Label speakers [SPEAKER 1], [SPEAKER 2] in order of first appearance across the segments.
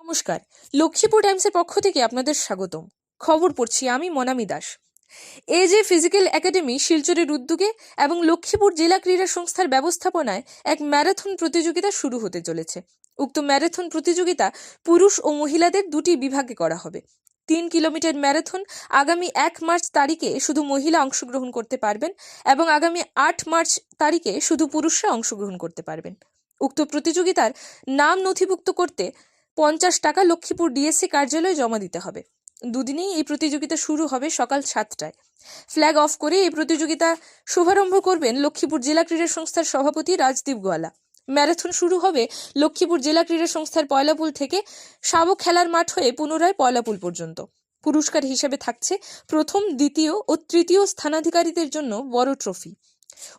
[SPEAKER 1] নমস্কার, লক্ষ্মীপুর টাইমসের পক্ষ থেকে আপনাদের স্বাগতম। খবর পড়ছি আমি মনামি দাস। এজে ফিজিক্যাল একাডেমি শিলচরের উদ্যোগে এবং লক্ষ্মীপুর জেলা ক্রীড়া সংস্থার ব্যবস্থাপনায় এক ম্যারাথন প্রতিযোগিতা শুরু হতে চলেছে। উক্ত ম্যারাথন প্রতিযোগিতা পুরুষ ও মহিলাদের দুটি বিভাগে করা হবে। 3 কিলোমিটার ম্যারাথন আগামী 1 মার্চ তারিখে শুধু মহিলা অংশগ্রহণ করতে পারবেন এবং আগামী 8 মার্চ তারিখে শুধু পুরুষরা অংশগ্রহণ করতে পারবেন। উক্ত প্রতিযোগিতার নাম নথিভুক্ত করতে 50 টাকা লক্ষ্মীপুর ডিএসসি কার্যালয়ে জমা দিতে হবে। দুদিনেই এই প্রতিযোগিতা শুরু হবে সকাল 7টায়। ফ্ল্যাগ অফ করে এই প্রতিযোগিতা শুভারম্ভ করবেন লক্ষ্মীপুর জেলা ক্রীড়া সংস্থার সভাপতি রাজদীপ গোয়ালা। ম্যারাথন শুরু হবে লক্ষ্মীপুর জেলা ক্রীড়া সংস্থার পয়লাপুল থেকে শাবক খেলার মাঠ হয়ে পুনরায় পয়লাপুল পর্যন্ত। পুরস্কার হিসেবে থাকছে প্রথম, দ্বিতীয় ও তৃতীয় স্থানাধিকারীদের জন্য বড় ট্রফি।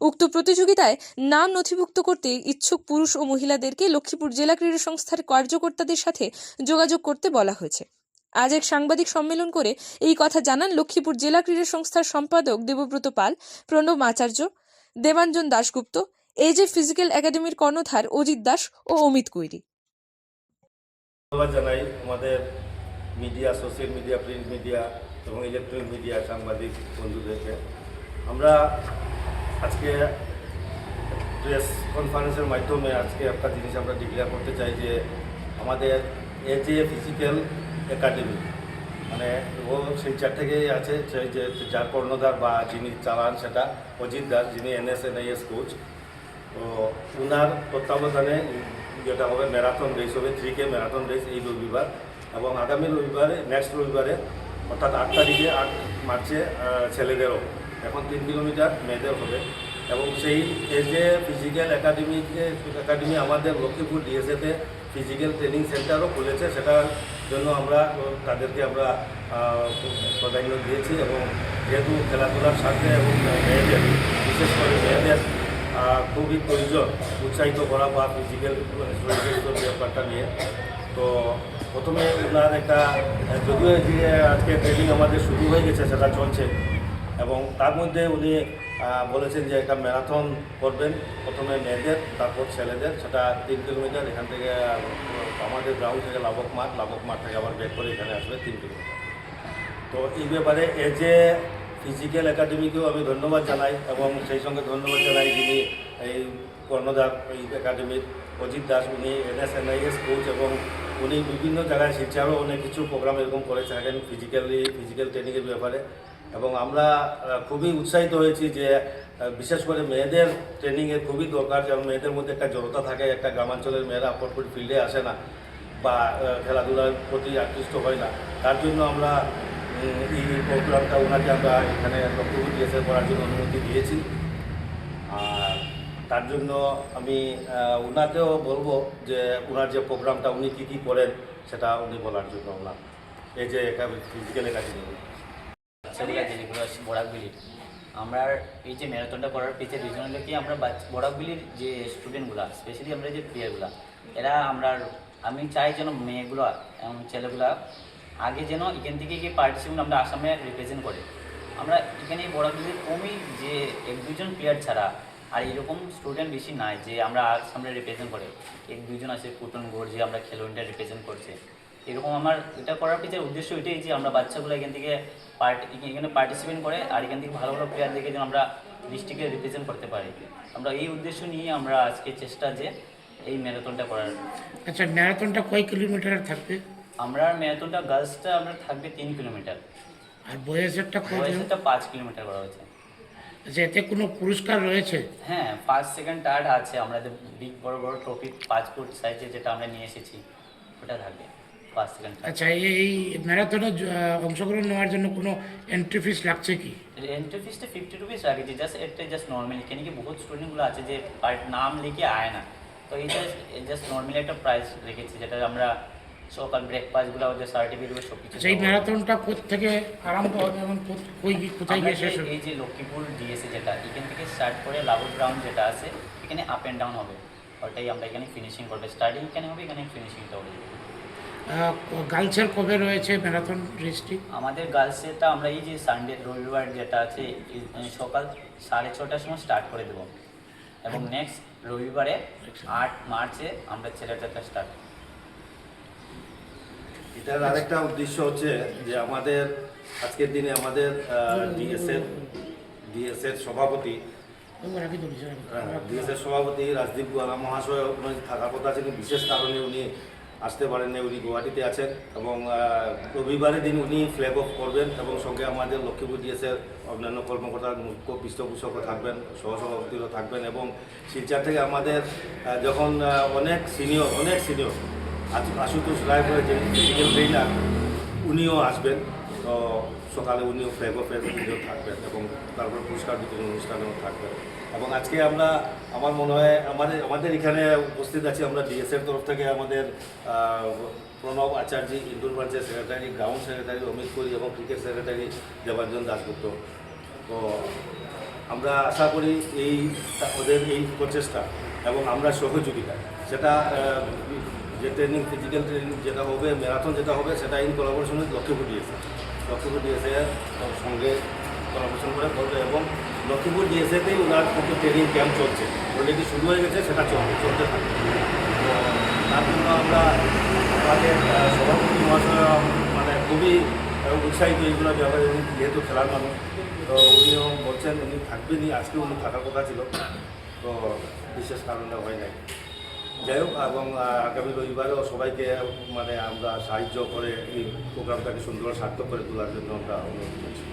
[SPEAKER 1] উক্ত প্রতিযোগিতায় নাম নথিভুক্ত করতে ইচ্ছুক পুরুষ ও মহিলাদেরকে লক্ষ্মীপুর জেলা ক্রীড়া সংস্থার কার্যকর্তাদের সাথে যোগাযোগ করতে বলা হয়েছে। আজ এক সাংবাদিক সম্মেলন করে এই কথা জানান লক্ষ্মীপুর জেলা ক্রীড়া সংস্থার সম্পাদক দেবব্রত পাল, প্রণব আচার্য, দেবাঞ্জন দাশগুপ্ত, এজে ফিজিক্যাল একাডেমির কর্ণধার অজিত দাস ও অমিত কৈরি।
[SPEAKER 2] ধন্যবাদ জানাই আমাদের media, social media, print media এবং ইলেকট্রনিক মিডিয়া সাংবাদিক বন্ধুদেরকে। আমরা আজকে প্রেস কনফারেন্সের মাধ্যমে আজকে একটা জিনিস আমরা ডিক্লেয়ার করতে চাই যে আমাদের এজে ফিজিক্যাল একাডেমি মানে ও শিলচর থেকেই আছে, যে যার কর্ণধার বা যিনি চালান সেটা অজিত দাস, যিনি NSNIS কোচ। তো ওনার তত্ত্বাবধানে যেটা হবে ম্যারাথন রেস হবে, 3K ম্যারাথন রেস এই রবিবার, এবং আগামী রবিবারে, নেক্সট রবিবারে অর্থাৎ 8 তারিখে 8 মার্চে ছেলেদেরও, এখন 3 কিলোমিটার মেয়েদের হবে। এবং সেই এজে ফিজিক্যাল একাডেমি আমাদের লক্ষ্মীপুর ডিএসএতে ফিজিক্যাল ট্রেনিং সেন্টারও খুলেছে, সেটার জন্য তাদেরকে আমরা প্রাধান্য দিয়েছি। এবং যেহেতু খেলাধুলার সাথে এবং মেয়েদের, বিশেষ করে মেয়েদের খুবই প্রয়োজন উৎসাহিত করা বা ফিজিক্যাল ব্যাপারটা নিয়ে, তো প্রথমে ওনার একটা, যদিও যে আজকে ট্রেনিং আমাদের শুরু হয়ে গেছে সেটা চলছে, এবং তার মধ্যে উনি বলেছেন যে একটা ম্যারাথন করবেন, প্রথমে মেয়েদের তারপর ছেলেদের, সেটা 3 কিলোমিটার এখান থেকে আমাদের গ্রাউন্ড থেকে লাবক মাঠ থেকে আবার ব্যাক করে এখানে আসবে 3 কিলোমিটার। তো এই ব্যাপারে এজে ফিজিক্যাল একাডেমিকেও আমি ধন্যবাদ জানাই, এবং সেই সঙ্গে ধন্যবাদ জানাই যিনি এই কর্ণধার এই একাডেমির অজিত দাস, উনি NSNIS কোচ, এবং উনি বিভিন্ন জায়গায় শিলচরেও অনেক কিছু প্রোগ্রাম এরকম করে থাকেন ফিজিক্যাল ট্রেনিংয়ের ব্যাপারে। এবং আমরা খুবই উৎসাহিত হয়েছি যে বিশেষ করে মেয়েদের ট্রেনিংয়ের খুবই দরকার, যেমন মেয়েদের মধ্যে একটা জড়তা থাকে, একটা গ্রামাঞ্চলের মেয়েরা পরপর ফিল্ডে আসে না বা খেলাধুলার প্রতি আকৃষ্ট হয় না, তার জন্য আমরা এই প্রোগ্রামটা ওনাকে আমরা এখানে লক্ষ্মীপুর ডিএসএ করার জন্য অনুমতি দিয়েছি। আর তার জন্য আমি ওনাকেও বলবো যে ওনার যে প্রোগ্রামটা উনি কী করেন সেটা উনি বলার জন্য ওনার এই যে ফিজিক্যাল একাডেমি
[SPEAKER 3] যেগুলো বরাকবিলির, আমরা এই যে ম্যারাথনটা করার পিছিয়ে রিজন হলো কি, আমরা বরাকবিলির যে স্টুডেন্টগুলো, স্পেশালি আমরা যে প্লেয়ারগুলো, এরা আমি চাই যেন মেয়েগুলো এবং ছেলেগুলা আগে যেন এখান থেকে গিয়ে পার্টিসিপেট আমরা আসামে রিপ্রেজেন্ট করে। আমরা এখানে বরাকবিলির কমই যে 1-2 জন প্লেয়ার ছাড়া আর এরকম স্টুডেন্ট বেশি নাই যে আমরা আসামে রিপ্রেজেন্ট করে। 1-2 জন আছে পুটনগড়, যে আমরা খেলো ইন্ডিয়া রিপ্রেজেন্ট করছে। এরকম আমার এটা করার পিছনে উদ্দেশ্য এটাই যে আমরা বাচ্চাগুলো এখান থেকে এখানে পার্টিসিপেট করে আর এখান থেকে ভালো ভালো প্লেয়ার দেখে যেন আমরা ডিস্ট্রিক্টকে রিপ্রেজেন্ট করতে পারি। আমরা এই উদ্দেশ্য নিয়ে আমরা আজকে চেষ্টা যে এই ম্যারাথনটা করার।
[SPEAKER 4] আচ্ছা, ম্যারাথনটা কয় কিলোমিটার থাকবে?
[SPEAKER 3] আমরা ম্যারাথনটা গার্লসটা আমরা থাকবে 3 কিলোমিটার,
[SPEAKER 4] আর বয়েজেরটা
[SPEAKER 3] 5 কিলোমিটার করা হয়েছে।
[SPEAKER 4] আচ্ছা, এতে কোনো পুরস্কার রয়েছে?
[SPEAKER 3] হ্যাঁ, 1st, 2nd, 3rd আছে। আমাদের বিগ বড় ট্রফি 5 ফুট সাইজে যেটা আমরা নিয়ে এসেছি ওটা থাকবে 1st, 2nd, 3rd।
[SPEAKER 4] আচ্ছা, এই ম্যারাথনে অংশগ্রহণ নেওয়ার জন্য কোনো এন্ট্রি ফিস লাগছে কি?
[SPEAKER 3] এন্ট্রি ফিসটা 50 রুপিস রাখেছি, জাস্ট নর্মালি। কেন কি বহুত স্টুডেন্টগুলো আছে যে নাম লিখে আয় না, তো এইটা জাস্ট নর্মালি একটা প্রাইস রেখেছি, যেটা আমরা সকাল ব্রেকফাস্টগুলো, ওদের সার্টিফিকেট সব কিছু।
[SPEAKER 4] এই ম্যারাথনটা থেকে আরম্ভ হবে এবং কোথায় গিয়ে শেষ হবে?
[SPEAKER 3] এই যে লক্ষ্মীপুর ডিএসএ যেটা, এখান থেকে স্টার্ট করে লাবুর গ্রাউন্ড যেটা আছে, এখানে আপ অ্যান্ড ডাউন হবে, ওটাই আমরা এখানে ফিনিশিং করবো। স্টার্টিং এখানে হবে, এখানে ফিনিশিংটা হবে।
[SPEAKER 4] গার্লসের কবে রয়েছে ম্যারাথন রেসটি?
[SPEAKER 3] আমাদের গার্লসেরটা আমরা এই যে সানডে রবিবার যেটা আছে সকাল 6:30টার সময় স্টার্ট করে দেবো, এবং নেক্সট রবিবারে 8 মার্চে আমরা ছেলেটাটা স্টার্ট।
[SPEAKER 2] এটার আরেকটা উদ্দেশ্য হচ্ছে যে আমাদের আজকের দিনে আমাদের ডিএসের সভাপতি রাজদীপ গোয়ালা মহাশয় উনি থাকার কথা আছে, কিন্তু বিশেষ কারণে উনি আসতে পারেননি। উনি গুয়াহাটিতে আছেন এবং রবিবারের দিন উনি ফ্ল্যাগ অফ করবেন এবং সঙ্গে আমাদের লক্ষ্মীপুর ডিএসের অন্যান্য কর্মকর্তা মুখ্য পৃষ্ঠপোষকও থাকবেন, সহসভাপতিও থাকবেন এবং শিলচর থেকে আমাদের যখন অনেক সিনিয়র আশুতোষ রায় করে যে ফিজিক্যাল ট্রেনার উনিও আসবেন। তো সকালে উনিও ফ্ল্যাগ অফের ভিডিও থাকবেন এবং তারপর পুরস্কার বিতরণ অনুষ্ঠানেও থাকবেন। এবং আজকে আমরা আমার মনে হয় আমাদের এখানে উপস্থিত আছি আমরা ডিএসের তরফ থেকে আমাদের প্রণব আচার্য ইন্দোর ব্রাঞ্চের secretary, ground secretary Amit Puri এবং ক্রিকেট সেক্রেটারি দেবাঞ্জন দাশগুপ্ত। তো আমরা আশা করি ওদের এই প্রচেষ্টা এবং আমরা সহযোগিতা সেটা যে ফিজিক্যাল ট্রেনিং যেটা হবে, ম্যারাথন যেটা হবে, সেটা ইন কোলাবোরেশন উইথ লক্ষ্মীপুর ডিএসএর সঙ্গে কোলাবোরেশন করে করবে এবং লক্ষ্মীপুর ডিএসএতেই ওনার কিন্তু ট্রেনিং ক্যাম্প চলছে, অলরেডি শুরু হয়ে গেছে, সেটা চলতে থাকবে। তো তার জন্য আমরা আমাদের সভাপতি মহাশয় মানে খুবই উৎসাহিত এইগুলো ব্যাপারে। উনি যেহেতু খেলার মানুষ, তো উনিও বলছেন উনি থাকবেনই, আজকে উনি থাকার কথা ছিল, তো বিশেষ কারণে হয় নাই। যাই হোক, এবং আগামী রবিবারেও সবাইকে মানে আমরা সাহায্য করে এই প্রোগ্রামটাকে সুন্দর সার্থক করে তোলার জন্য আমরা অনুরোধ করছি।